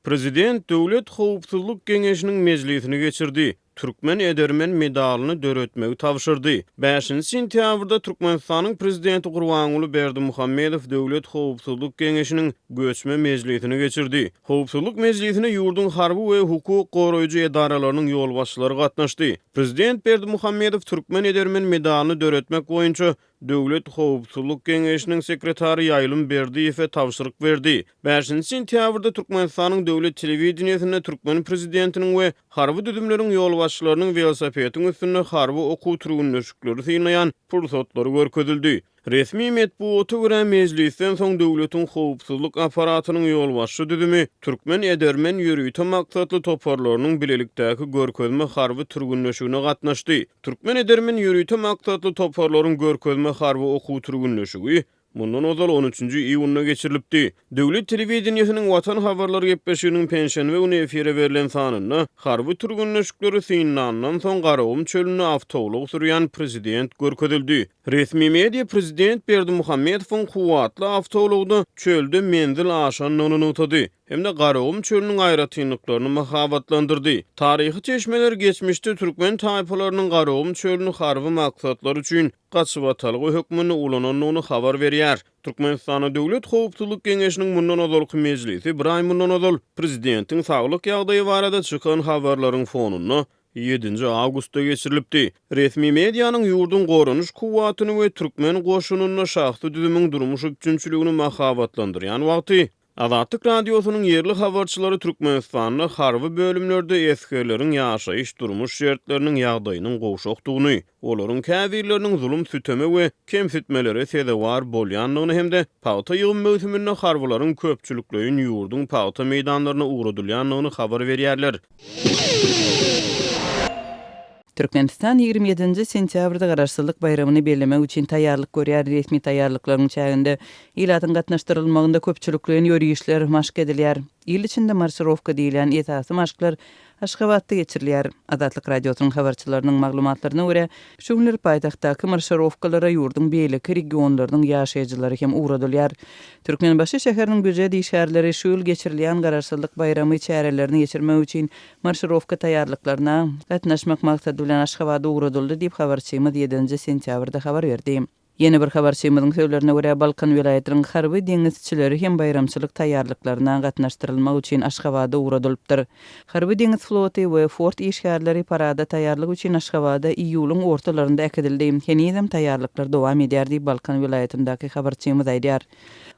Prezident Döwlet Howpsuzlyk Geňeşiniň mejlisini geçirdi. Türkmen edermen medalyny döretmegi tawşyrdy. 5-nji sentýabrda Türkmenistanyň prezidenti Gurbanuly Berdimuhammedow Döwlet Howpsuzlyk Geňeşiniň göçme mejlisini geçirdi. Howpsuzlyk mejlisine ýurdun harby we hukuk goraýjy edaralarynyň ýolbaşçylary gatnaşdy. Prezident Berdimuhammedow Türkmen edermen medalyny döretmek boýunça Döwlet Howpsuzlyk Geňeşiniň sekretary Ýaýlym Berdiýewe tawşyryk berdi. 5-nji sentýabrda Türkmenistanyň döwlet telewizionyny Türkmen prezidentiniň we harby düdümleriň ýolbaşçylarynyň velosipediň üstünde harby okuw türgünleşikleri synaýan pursatlary görkezildi. Resmi medpuata görä mejlisden soň döwletiň howpsuzlyk aparatynyň ýolbaşçy düdümi Türkmen edermen ýürüýte maksatly toparlarynyň bilelikdäki görkezme harby türgünleşigine gatnaşdy. Türkmen edermen ýürüýte maksatly toparlaryň görkezme harby okuw türgünleşigi mundan ozal 13-nji iýunyna geçirilipdi. Döwlet telewizionynyň Watan habarlary gepleşiginiň pensiýany we ony efire berilen sanyny harby türgünleşikleri synlanandan soň Garawum çölüne awtowluk sürýän prezident görkezildi. Resmi media prezident Berdimuhammedowyň kuwatly awtowlugda çölde menzil aşanyny unutdy. Hem de Garawum çölünün aýratynlyklaryny mahabatlandyrdy. Taryhy çeşmeler geçmişde Türkmen taýpalarynyň Garawum çölüni harby maksatlar üçin gaçyp atalygy hökmüni ulananyny habar berýär. Türkmenistana Döwlet Howpsuzlyk Geňeşiniň mundan ozalky mejlisi bir ay mundan ozal prezidentiň saglyk ýagdaýy barada çykan habarlaryň fonuny 7 awgustda geçirilipdi. Resmi mediýanyň ýurdun goranyş kuwatyny we türkmen goşunyny şahsy düzümiň durmuşy üçinçiligini mahabatlandyrýan wagty Azatlyk radiosynyň yerli habarçylary Türkmenistanyň harby bölümlerde eskerleriň ýaşaýyş durmuş şertleriniň ýagdaýynyň gowşokdugyny, olaryň käbirleriniň zulüm süteme we kemsitmeleri sebäwar bolýanlygyny hemde paýta ýygyny möhüminde harbylaryň köpçülikleýin ýurdun paýta meýdanlaryna uğradylýanlygyny habar berýärler. Türkmenistan 27 sentýabrda Garaşsyzlyk bayramyny bellemek üçin taýýarlyk görýär. Resmi taýýarlyklaryň çäginde ýylatyň gatnaşdyrylmagynda köpçülikleýin ýörüýüşler maşk edilýär. Ýyl içinde marşirowka diýilen esasy maşklar Aşgabatda geçirilýär. Azatlyk radiosynyň habarçylarynyň maglumatlaryna görä, şu günler paýtagtdaky marşirowkalara ýurdun beýleki regionlarynyň ýaşaýjylary hem uğradylýar. Türkmenbaşy şäheriniň göje diýşärleri şu ýyl geçirilýän Garaşsyzlyk bayramy çärelerini geçirmek üçin marşirowka taýýarlyklaryna gatnaşmak maksady bilen Aşgabada uğradyldy diýip habarçymyz 7 sentýabrda habar berdi. Yeni bir habarçymyzyň söýlerine görä Balkan vilayatynyň harby deňizçileri hem bayramçylyk taýýarlyklaryna gatnaşdyrylmak üçin Aşgabada uğradylypdyr. Harby deňiz floty we fort işgärleri parada taýýarlyk üçin Aşgabada iýulyň ortalarynda ekidildi. Henizem taýýarlyklar dowam edýär diýip Balkan vilayatyndaky habarçymyz aýdýar.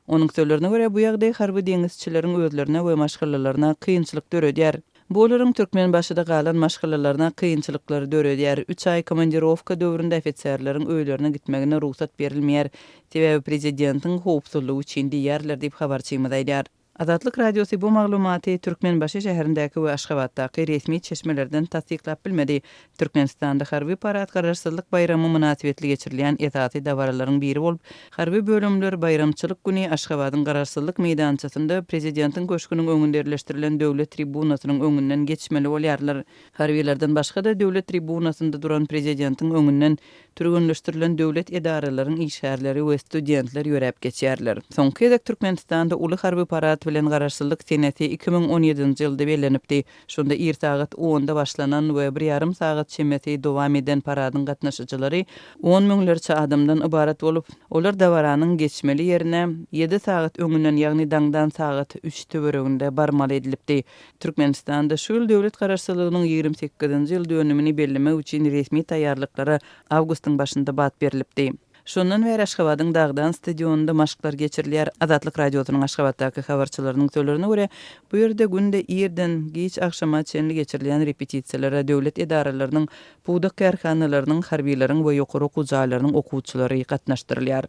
Onuň söýlerine görä bu ýagdaý harby deňizçileriň özlerine we maşgallalaryna kynçylyk döredýär. Bolaryň Türkmenbaşyda galan maşgallalaryna kynçylyklary döredýär. 3 ay komandirowka döwründe ofitserleriň öýlerine gitmegine ruhsat berilmeýär. Sebäbi prezidentiň howpsuzlygy üçin diýerler diýip habarçymyz aýdýar. Azatlyk radiosu bu maglumaty Türkmenbaşy şäherindäki we Aşgabatdaky resmi çeşmelerden tasdiklap bilmedi. Türkmenistanda harby parat Garaşsyzlyk bayramy münasibetli geçirilýän esasy dawaralaryň biri bolup, harby bölümler bayramçylyk güni Aşgabatyň Garaşsyzlyk meýdançasynda prezidentiň köşküniň öňünde ýerleşdirilen döwlet tribunasynyň öňünden geçmeli bolýarlar. Harbilerden başga da döwlet tribunasynda duran prezidentiň öňünden türgünleşdirilen döwlet edaralaryň işgärleri we studentler ýöräp geçýärler. Soňky ýylda Türkmenistanda uly harby parat bilen Garaşsyzlyk seneti 2017-nji ýylda bellenipdi. Şonda ir saat 10-da başlanan we 1,5 saat çemeti dowam eden paradyň gatnaşyjylary 10 miňlerçe adamdan ibarat bolup, olar dawaranyň geçmeli ýerine 7 saat öňünden, ýagny daňdan saat 3 töwereginde barmaly edilipdi. Türkmenistanda şu ýyl döwlet garaşsyzlygynyň 28-nji ýyl dönümini bellemek üçin resmi taýýarlyklary awgustyň başynda bat berilipdi. Şondan beri Aşgabatyň dagdan stadionunda maşklar geçirilýär. Azatlyk radiosynyň Aşgabatdaky habarçylarynyň söýlerine görä, bu ýerde günde ýerden geç akşama çenli geçirilýän repetisiýalary döwlet edaralarynyň, puwdak kärhanalarynyň, harbiýleriň we ýokary okuw jaýlarynyň okuwçylary gatnaşdyrylýar.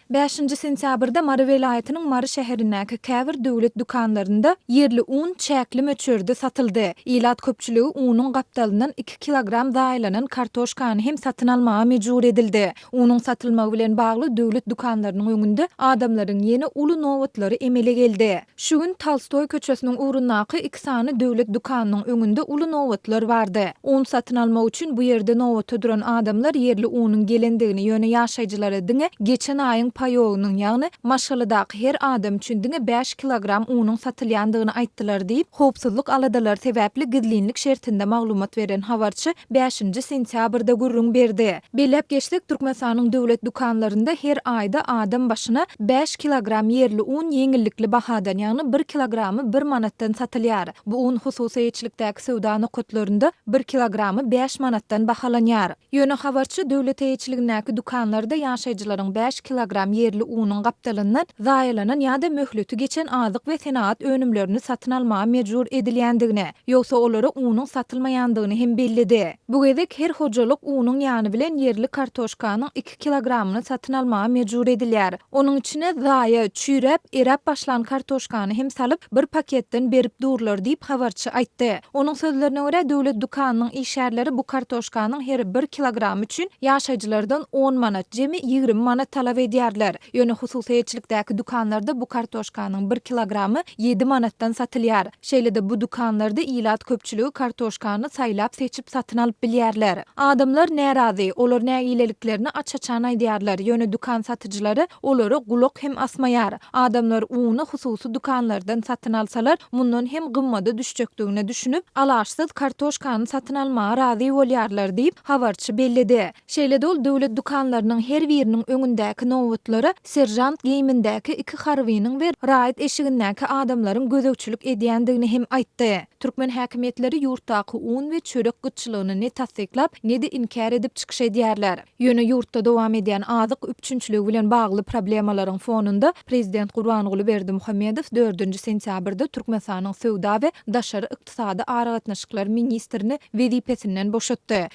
5-nji sentýabrda Mary welaýatynyň Mary şäherindäki käbir döwlet dukanlarynda yerli un çäkli möçürde satyldy. Ýylat köpçüligi unyň gapdalyndan 2 kilogram daýlanan kartoşkany hem satyn almaga mejbur edildi. Unyň satylmagy bilen bagly döwlet dukanlarynyň öňünde adamlaryň ýene uly nowatlary emele geldi. Şu gün Talstoy köçesiniň urunnaky 2 sany döwlet dukanynyň öňünde uly nowatlar bardy. Un satyn almak üçin bu ýerde nowat duran adamlar yerli unyň gelendigini ýöne ýaşaýjylary diňe geçen aýyň payogynyň ýagny maşgalydaky her adam üçin 5 kilogram unyň satylýandygyny aýtdylar diýip howpsuzlyk aladalar sebäpli gizlinlik şertinde maglumat beren habarçy 5-nji sentýabrda gurrun berdi. Belläp geçdik, Türkmenistanyň döwlet dukanlarynda her aýda adam başyna 5 kilogram yerli un ýeňillikli bahadan, ýagny 1 kilogramy 1 manatdan satylýar. Bu un hususy eýçilikdäki sowda nokatlarynda 1 kilogramy 5 manatdan bahalanýar. Ýöne habarçy döwlet eýçiligindäki dukanlarda ýaşaýjylaryň 5 kilogram yerli unyň gapdalyndan zaýalanan ýa-da möhleti geçen azyk we senaat önümlerini satyn almaga mejbur edilýändigine, ýogsa olara unyň satylmaýandygyny hem bellidi. Bu gezek her hojalyk unyň ýany bilen yerli kartoşkanyň 2 kilogramyny satyn almaga mejbur edilýär. Onuň içine zaýa, çüýrep, erap başlan kartoşkany hem salyp bir paketden berip durlar diýip habarçy aýtdy. Onuň sözlerine görä döwlet dukanynyň işgärleri bu kartoşkanyň her 1 kilogram üçin ýaşaýjylardan 10 manat, jemi 20 manat talap edýärler. Ýöne hususy eýçilikdäki dukanlarda bu kartoşkanyň 1 kilogramy 7 manatdan satylýar. Şeýle-de bu dukanlarda ilat köpçüligi kartoşkany saýlap seçip satyn alyp bilýärler. Adamlar närazy, olar nägileliklerini açaçan aýdýarlar. Ýöne dukan satyjylary olary gulak hem asmaýar. Adamlar uny hususy dukanlardan satyn alsalar, mundan hem gymmada düşjekdigine düşünüp, alaşsyz kartoşkany satyn almaga razy bolýarlar diýip habarçy bellidi. Şeýle-de ol döwlet dukanlarynyň her biriniň öňündäki nowatlara serjant giyimindäki 2 harwynyň we raýat eşigindäki adamlaryň gözegçilik edýändigini hem aýtdy. Türkmen häkimetleri ýurtdaky un we çörek gytçylygyny ne tasdiklap, ne de inkar edip çykyş edýärler. Ýöne ýurtda dowam edýän azyk üçünçüligi bilen bagly problemalaryň fonunda Prezident Gurbanuly Berdimuhammedow 4-nji sentýabrda Türkmenistanyň sowda we daşary ykdysady ara gatnaşyklar ministrini wezipesinden boşatdy.